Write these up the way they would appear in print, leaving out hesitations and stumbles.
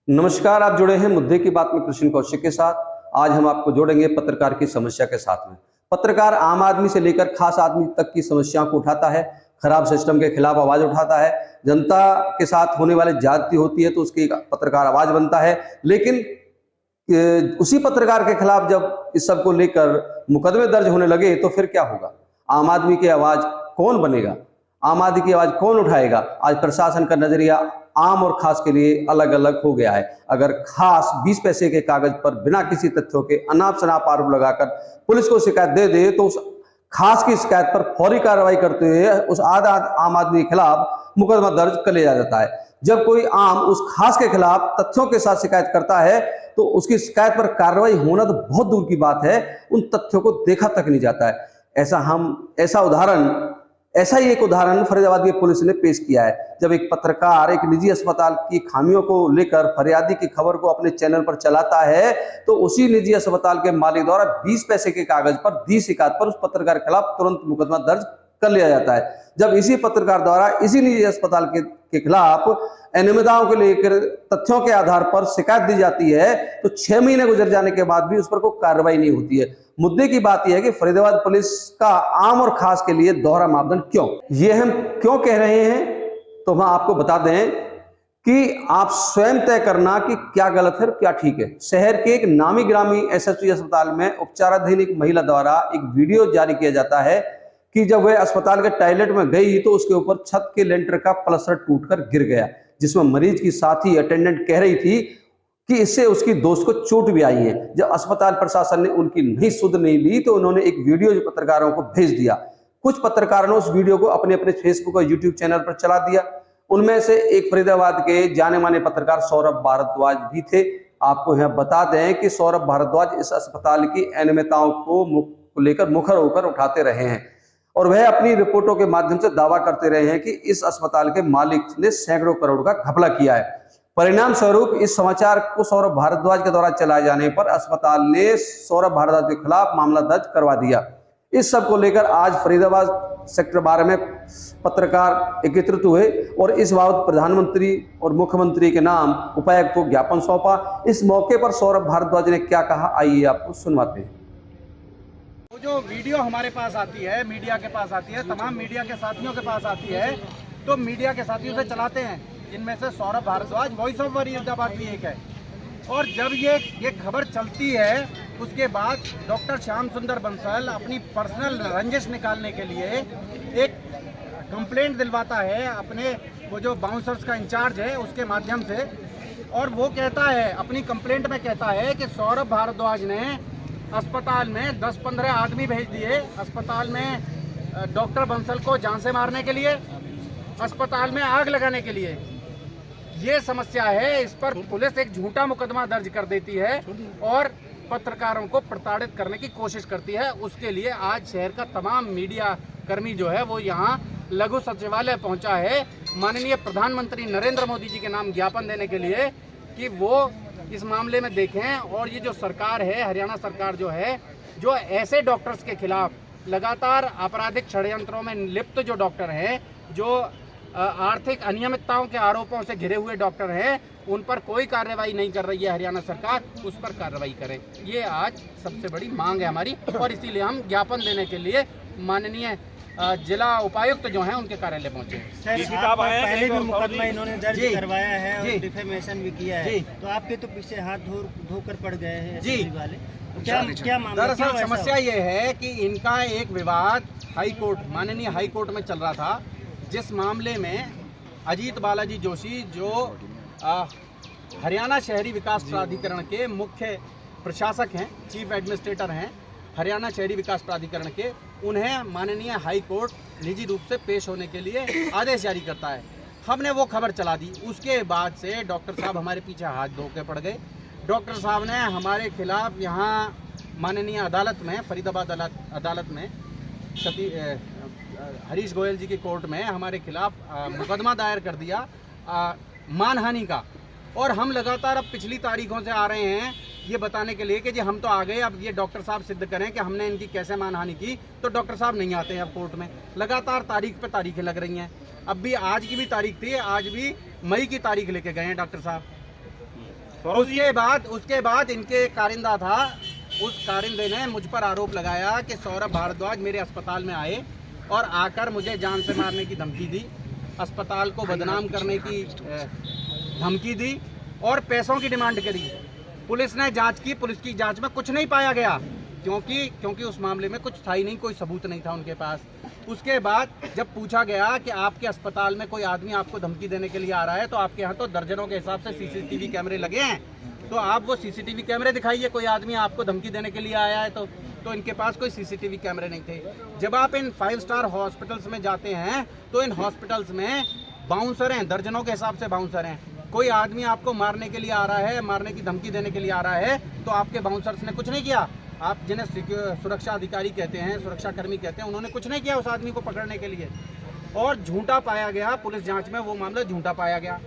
नमस्कार, आप जुड़े हैं मुद्दे की बात में कृष्ण कौशिक के साथ। आज हम आपको जोड़ेंगे पत्रकार की समस्या के साथ में। पत्रकार आम आदमी से लेकर खास आदमी तक की समस्याओं को उठाता है, खराब सिस्टम के खिलाफ आवाज उठाता है। जनता के साथ होने वाली ज्यादती होती है तो उसकी पत्रकार आवाज बनता है, लेकिन उसी पत्रकार के खिलाफ जब इस सब को लेकर मुकदमे दर्ज होने लगे तो फिर क्या होगा? आम आदमी की आवाज कौन बनेगा? आम आदमी की आवाज कौन उठाएगा? आज प्रशासन का नजरिया आम और खास के लिए अलग अलग हो गया है। अगर खास 20 पैसे के कागज पर बिना किसी तथ्यों के अनाप शनाप आरोप लगाकर पुलिस को शिकायत दे दे तो उस खास की शिकायत पर फौरी कार्रवाई करते हुए उस आम आदमी के खिलाफ मुकदमा दर्ज कर लिया जाता है। जब कोई आम उस खास के खिलाफ तथ्यों के साथ शिकायत करता है तो उसकी शिकायत पर कार्रवाई होना तो बहुत दूर की बात है, उन तथ्यों को देखा तक नहीं जाता है। ऐसा ही एक उदाहरण फरीदाबाद की पुलिस ने पेश किया है। जब एक पत्रकार एक निजी अस्पताल की खामियों को लेकर फरियादी की खबर को अपने चैनल पर चलाता है तो उसी निजी अस्पताल के मालिक द्वारा 20 पैसे के कागज पर दी शिकायत पर उस पत्रकार के खिलाफ तुरंत मुकदमा दर्ज कर लिया जाता है। जब इसी पत्रकार द्वारा इसी निजी अस्पताल के खिलाफ अनियमितताओं को लेकर तथ्यों के आधार पर शिकायत दी जाती है तो 6 महीने गुजर जाने के बाद भी उस पर कोई कार्रवाई नहीं होती है। मुद्दे की बात यह है कि फरीदाबाद पुलिस का आम और खास के लिए दोहरा मापदंड क्यों? ये हम क्यों कह रहे हैं तो हम आपको बता दें कि आप स्वयं तय करना कि क्या गलत है क्या ठीक है। शहर के एक नामी ग्रामी एसएसपी अस्पताल में उपचाराधीन एक महिला द्वारा एक वीडियो जारी किया जाता है कि जब वह अस्पताल के टॉयलेट में गई तो उसके ऊपर छत के लेंटर का प्लास्टर टूटकर गिर गया, जिसमें मरीज की साथी अटेंडेंट कह रही थी कि इससे उसकी दोस्त को चोट भी आई है। जब अस्पताल प्रशासन ने उनकी सुध नहीं ली तो उन्होंने एक वीडियो पत्रकारों को भेज दिया। कुछ पत्रकारों ने उस वीडियो को अपने फेसबुक और यूट्यूब चैनल पर चला दिया। उनमें से एक फरीदाबाद के जाने माने पत्रकार सौरभ भारद्वाज भी थे। आपको यह बता दें कि सौरभ भारद्वाज इस अस्पताल की अनियमितताओं को लेकर मुखर होकर उठाते रहे हैं और वह अपनी रिपोर्टों के माध्यम से दावा करते रहे हैं कि इस अस्पताल के मालिक ने सैकड़ों करोड़ का घपला किया है। परिणाम स्वरूप इस समाचार को सौरभ भारद्वाज के द्वारा चलाए जाने पर अस्पताल ने सौरभ भारद्वाज के खिलाफ मामला दर्ज करवा दिया। इस सब को लेकर आज फरीदाबाद सेक्टर 12 में पत्रकार एकत्रित हुए और इस बाबत प्रधानमंत्री और मुख्यमंत्री के नाम उपायुक्त को ज्ञापन सौंपा। इस मौके पर सौरभ भारद्वाज ने क्या कहा, आइए आपको सुनवाते हैं। वो जो वीडियो हमारे पास आती है, मीडिया के पास आती है, तमाम मीडिया के साथियों के पास आती है, तो मीडिया के साथियों से चलाते हैं, जिनमें से सौरभ भारद्वाज वॉइस ऑफ फरीदाबाद भी एक है। और जब ये खबर चलती है उसके बाद डॉक्टर श्याम सुंदर बंसल अपनी पर्सनल रंजिश निकालने के लिए एक कंप्लेंट दिलवाता है अपने वो जो बाउंसर्स का इंचार्ज है उसके माध्यम से, और वो कहता है अपनी कंप्लेंट में कहता है कि सौरभ भारद्वाज ने अस्पताल में 10-15 आदमी भेज दिए, अस्पताल में डॉक्टर बंसल को जान से मारने के लिए, अस्पताल में आग लगाने के लिए। ये समस्या है। इस पर पुलिस एक झूठा मुकदमा दर्ज कर देती है और पत्रकारों को प्रताड़ित करने की कोशिश करती है। उसके लिए आज शहर का तमाम मीडिया कर्मी जो है वो यहाँ लघु सचिवालय पहुंचा है माननीय प्रधानमंत्री नरेंद्र मोदी जी के नाम ज्ञापन देने के लिए कि वो इस मामले में देखें। और ये जो सरकार है, हरियाणा सरकार जो है, जो ऐसे डॉक्टर्स के खिलाफ लगातार आपराधिक षड्यंत्रों में लिप्त जो डॉक्टर हैं, जो आर्थिक अनियमितताओं के आरोपों से घिरे हुए डॉक्टर हैं, उन पर कोई कार्रवाई नहीं कर रही है हरियाणा सरकार, उस पर कार्रवाई करे। ये आज सबसे बड़ी मांग है हमारी और इसीलिए हम ज्ञापन देने के लिए माननीय जिला उपायुक्त जो हैं उनके कार्यालय पहुंचे। पहले भी मुकदमा इन्होंने दर्ज करवाया है और डिफेमेशन भी किया है, तो आपके तो पीछे हाथ धोकर पड़ गए हैं जी वाले। क्या मामला? दरअसल समस्या ये है कि इनका एक विवाद हाई कोर्ट, माननीय हाई कोर्ट में चल रहा था, जिस मामले में अजीत बालाजी जोशी जो हरियाणा शहरी विकास प्राधिकरण के मुख्य प्रशासक हैं, चीफ एडमिनिस्ट्रेटर हैं हरियाणा शहरी विकास प्राधिकरण के, उन्हें माननीय हाई कोर्ट निजी रूप से पेश होने के लिए आदेश जारी करता है। हमने वो खबर चला दी। उसके बाद से डॉक्टर साहब हमारे पीछे हाथ धो के पड़ गए। डॉक्टर साहब ने हमारे खिलाफ यहाँ माननीय अदालत में, फरीदाबाद अदालत में, हरीश गोयल जी की कोर्ट में हमारे खिलाफ मुकदमा दायर कर दिया मानहानि का। और हम लगातार अब पिछली तारीखों से आ रहे हैं ये बताने के लिए कि जी हम तो आ गए, अब ये डॉक्टर साहब सिद्ध करें कि हमने इनकी कैसे मानहानि की, तो डॉक्टर साहब नहीं आते हैं अब कोर्ट में। लगातार तारीख पे तारीखें लग रही हैं। अब भी आज की भी तारीख थी, आज भी मई की तारीख लेके गए हैं डॉक्टर साहब। उसके बाद इनके कारिंदा था, उस कारिंदे ने मुझ पर आरोप लगाया कि सौरभ भारद्वाज मेरे अस्पताल में आए और आकर मुझे जान से मारने की धमकी दी, अस्पताल को बदनाम करने की धमकी दी और पैसों की डिमांड करी। पुलिस ने जांच की, पुलिस की जांच में कुछ नहीं पाया गया, क्योंकि उस मामले में कुछ था ही नहीं, कोई सबूत नहीं था उनके पास। उसके बाद जब पूछा गया कि आपके अस्पताल में कोई आदमी आपको धमकी देने के लिए आ रहा है, तो आपके यहाँ तो दर्जनों के हिसाब से सीसीटीवी कैमरे लगे हैं, तो आप वो सीसीटीवी कैमरे दिखाइए, कोई आदमी आपको धमकी देने के लिए आया है तो इनके पास कोई सीसीटीवी कैमरे नहीं थे। जब आप इन 5 स्टार हॉस्पिटल्स में जाते हैं तो इन हॉस्पिटल्स में बाउंसर हैं, दर्जनों के हिसाब से बाउंसर हैं। कोई आदमी आपको मारने के लिए आ रहा है, मारने की धमकी देने के लिए आ रहा है, तो आपके बाउंसर्स ने कुछ नहीं किया। आप जिन्हें सुरक्षा अधिकारी कहते हैं, सुरक्षा कर्मी कहते हैं, उन्होंने कुछ नहीं किया उस आदमी को पकड़ने के लिए, और झूठा पाया गया पुलिस जांच में, वो मामला झूठा पाया गया।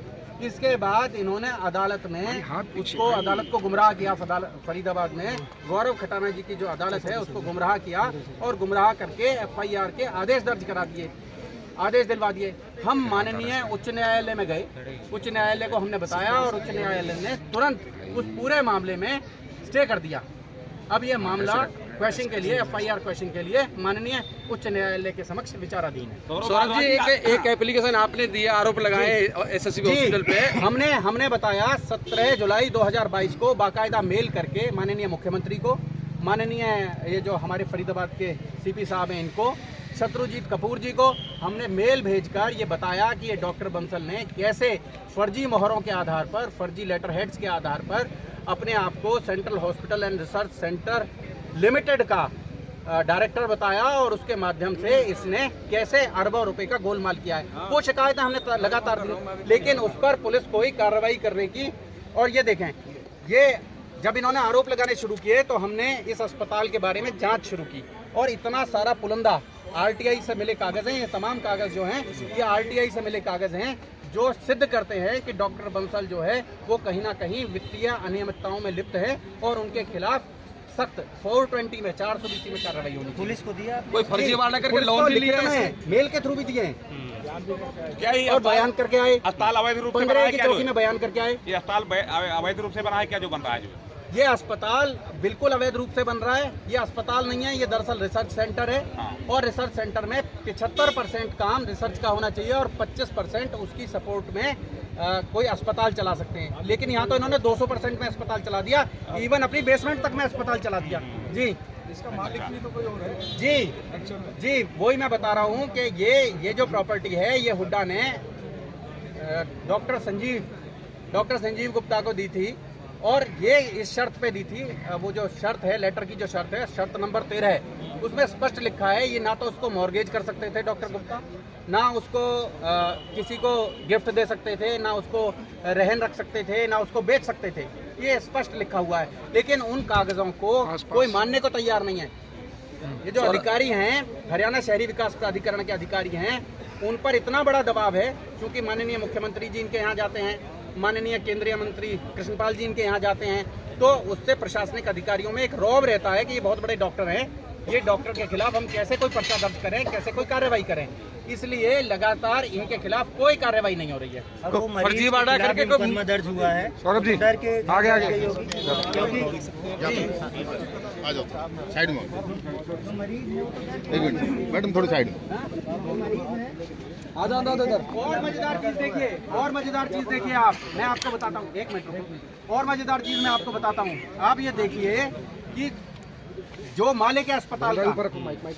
इसके बाद इन्होंने अदालत में उसको, अदालत को गुमराह किया। फरीदाबाद में गौरव खटाना जी की जो अदालत है उसको गुमराह किया और गुमराह करके FIR के आदेश दर्ज करा दिए, आदेश दिलवा दिए। हम माननीय उच्च न्यायालय में गए, उच्च न्यायालय को हमने बताया और उच्च न्यायालय ने तुरंत उस पूरे मामले में स्टे कर दिया। अब ये मामला क्वेश्चन के लिए, FIR क्वेश्चन के लिए माननीय उच्च न्यायालय के समक्ष विचाराधीन है। सौरभ जी, एक एप्लीकेशन आपने दिया, आरोप लगाए SSB हॉस्पिटल पे। हमने बताया 17 जुलाई 2022 को बाकायदा मेल करके माननीय मुख्यमंत्री को, माननीय ये जो हमारे फरीदाबाद के CP साहब हैं इनको, शत्रुजीत कपूर जी को हमने मेल भेजकर ये बताया कि ये डॉक्टर बंसल ने कैसे फर्जी मोहरों के आधार पर, फर्जी लेटर हेड्स के आधार पर अपने आप को central hospital and research centre limited का डायरेक्टर बताया और उसके माध्यम से इसने कैसे अरबों रुपए का गोलमाल किया है। वो शिकायतें हमने लगातार दी, लेकिन उस पर पुलिस कोई कार्रवाई करने की। और ये देखें, ये जब इन्होंने आरोप लगाने शुरू किए तो हमने इस अस्पताल के बारे में जांच शुरू की और इतना सारा पुलंदा RTI से मिले कागज हैं, ये तमाम कागज जो हैं ये RTI से मिले कागज हैं जो सिद्ध करते हैं कि डॉक्टर बंसल जो है वो कहीं ना कहीं वित्तीय अनियमितताओं में लिप्त है और उनके खिलाफ सख्त 420 में 420 में कार्रवाई होनी। पुलिस को दिया कोई फर्जी वाला करके लोन भी लिया है, मेल के थ्रू भी दिए हैं क्या ये और बयान करके आए, अस्पताल अवैध रूप से बना 15 है की क्या? चौकी में बयान करके आए। ये अस्पताल अवैध रूप से बना है क्या जो बन रहा है? जो ये अस्पताल बिल्कुल अवैध रूप से बन रहा है। ये अस्पताल नहीं है, ये दरअसल रिसर्च सेंटर है और रिसर्च सेंटर में 75% काम रिसर्च का होना चाहिए और 25% उसकी सपोर्ट में कोई अस्पताल चला सकते हैं। लेकिन यहाँ तो इन्होंने 200% में अस्पताल चला दिया, इवन अपनी बेसमेंट तक में अस्पताल चला दिया। जी, इसका मालिक भी तो कोई और है। जी, वही मैं बता रहा हूँ कि ये जो प्रॉपर्टी है ये हुड्डा ने डॉक्टर संजीव गुप्ता को दी थी और ये इस शर्त पे दी थी, वो जो शर्त है, लेटर की जो शर्त है, शर्त नंबर 13 उसमें स्पष्ट लिखा है ये ना तो उसको मॉर्गेज कर सकते थे डॉक्टर गुप्ता, ना उसको किसी को गिफ्ट दे सकते थे, ना उसको रहन रख सकते थे, ना उसको बेच सकते थे। ये स्पष्ट लिखा हुआ है, लेकिन उन कागजों को कोई मानने को तैयार नहीं है। ये जो अधिकारी हैं, हरियाणा शहरी विकास प्राधिकरण के अधिकारी हैं, उन पर इतना बड़ा दबाव है क्योंकि माननीय मुख्यमंत्री जी इनके यहाँ जाते हैं, माननीय केंद्रीय मंत्री कृष्णपाल जी इनके यहाँ जाते हैं, तो उससे प्रशासनिक अधिकारियों में एक रौब रहता है कि ये बहुत बड़े डॉक्टर हैं, ये डॉक्टर के खिलाफ हम कैसे कोई पर्चा दर्ज करें, कैसे कोई कार्रवाई करें। इसलिए लगातार इनके खिलाफ कोई कार्रवाई नहीं हो रही है। फर्जीवाड़ा करके मुकदमा दर्ज हुआ है। सौरभ जी, डर के आगे आ जाओ साइड में, एक मिनट मैडम, थोड़ी साइड में आ जाओ इधर। और मजेदार चीज देखिए, और मजेदार चीज देखिए आप, मैं आपको बताता हूँ, एक मिनट रुको, और मजेदार चीज मैं आपको बताता हूँ। आप ये देखिए कि जो मालिक है अस्पताल का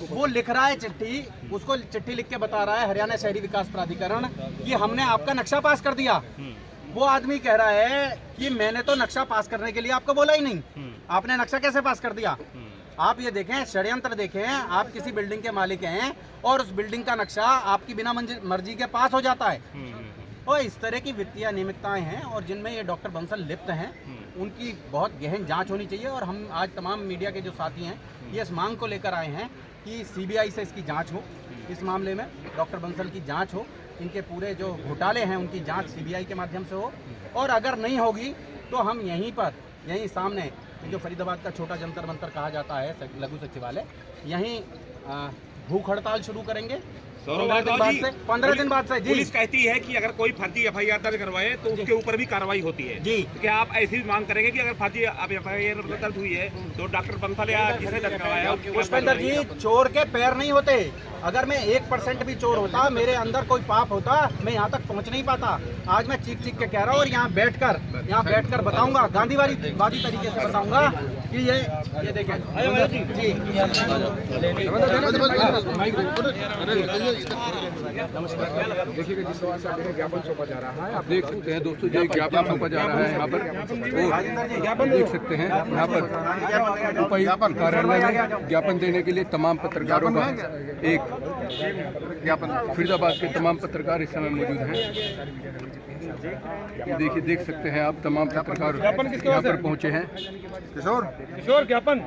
वो लिख रहा है चिट्ठी, उसको चिट्ठी लिख के बता रहा है हरियाणा शहरी विकास प्राधिकरण कि हमने आपका नक्शा पास कर दिया। वो आदमी कह रहा है कि मैंने तो नक्शा पास करने के लिए आपको बोला ही नहीं, आपने नक्शा कैसे पास कर दिया। आप ये देखें, षड्यंत्र देखें, आप किसी बिल्डिंग के मालिक हैं और उस बिल्डिंग का नक्शा आपकी बिना मर्जी के पास हो जाता है। और इस तरह की वित्तीय अनियमितताएं हैं और जिनमें ये डॉक्टर बंसल लिप्त हैं, उनकी बहुत गहन जांच होनी चाहिए। और हम आज तमाम मीडिया के जो साथी हैं ये इस मांग को लेकर आए हैं कि CBI से इसकी जांच हो, इस मामले में डॉक्टर बंसल की जांच हो, इनके पूरे जो घोटाले हैं उनकी जांच CBI के माध्यम से हो। और अगर नहीं होगी तो हम यहीं सामने जो फरीदाबाद का छोटा जंतर मंतर कहा जाता है लघु सचिवालय, यहीं भूख हड़ताल शुरू करेंगे सौरभ भारद्वाज जी, 15 दिन बाद से जी। पुलिस कहती है कि अगर कोई फर्जी एफआईआर दर्ज करवाए तो उसके ऊपर भी कार्रवाई होती है जी। क्या आप ऐसी भी मांग करेंगे कि अगर फर्जी एफआईआर दर्ज हुई है तो डॉक्टर बंसल या जिसने दर्ज करवाया उसके ऊपर पुष्पेंद्र जी, चोर के पैर नहीं होते। अगर मैं 1% भी चोर होता, मेरे अंदर कोई पाप होता, मैं यहाँ तक पहुँच नहीं पाता। आज मैं चीख के कह रहा हूँ और यहाँ बैठकर बताऊंगा, गांधीवादी तरीके से बताऊंगा कि ये देखें जी। देखिए जिस तरह से आपको ज्ञापन सौंपा जा रहा है, आप देख सकते हैं दोस्तों, जो ज्ञापन सौंपा जा रहा है यहाँ पर, और देख सकते हैं यहाँ पर उपायुक्त कार्यालय में ज्ञापन देने के लिए तमाम पत्रकारों का एक ज्ञापन, फरीदाबाद के तमाम पत्रकार इस समय मौजूद हैं। देखिए, देख सकते हैं आप, तमाम पत्रकार यहाँ पर पहुँचे हैं। किशोर ज्ञापन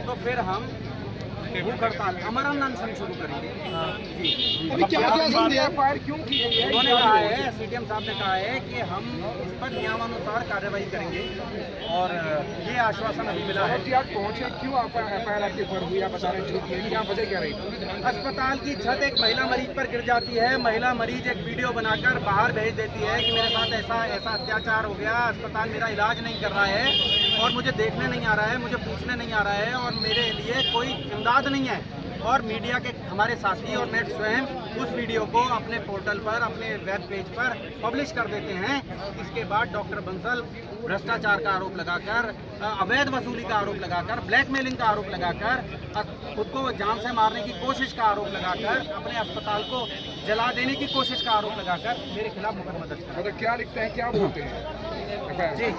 तो फिर हम भूख हड़ताल, अमरनाथ अनशन शुरू करेंगे जी। उन्होंने कहा है, सीडीएम साहब ने कहा है कि हम इस पर नियमानुसार कार्रवाई करेंगे और ये आश्वासन अभी मिला है। पहुंचे क्यों आप एफआईआर आपके ऊपर हुई, आप बता रहे हैं क्या वजह क्या रही? अस्पताल की छत एक महिला मरीज पर गिर जाती है, महिला मरीज एक वीडियो बनाकर बाहर भेज देती है कि मेरे साथ ऐसा अत्याचार हो गया, अस्पताल मेरा इलाज नहीं कर रहा है और मुझे देखने नहीं आ रहा है, मुझे पूछने नहीं आ रहा है और मेरे लिए कोई इमदाद नहीं है। और मीडिया के हमारे साथी और नेट स्वयं उस वीडियो को अपने पोर्टल पर, अपने वेब पेज पर पब्लिश कर देते हैं। इसके बाद डॉक्टर बंसल भ्रष्टाचार का आरोप लगाकर, अवैध वसूली का आरोप लगाकर, ब्लैकमेलिंग का आरोप लगाकर, खुद को जान से मारने की कोशिश का आरोप लगाकर, अपने अस्पताल को जला देने की कोशिश का आरोप लगाकर मेरे खिलाफ मुकदमा दर्ज कर। क्या लिखते हैं, क्या बोलते हैं जी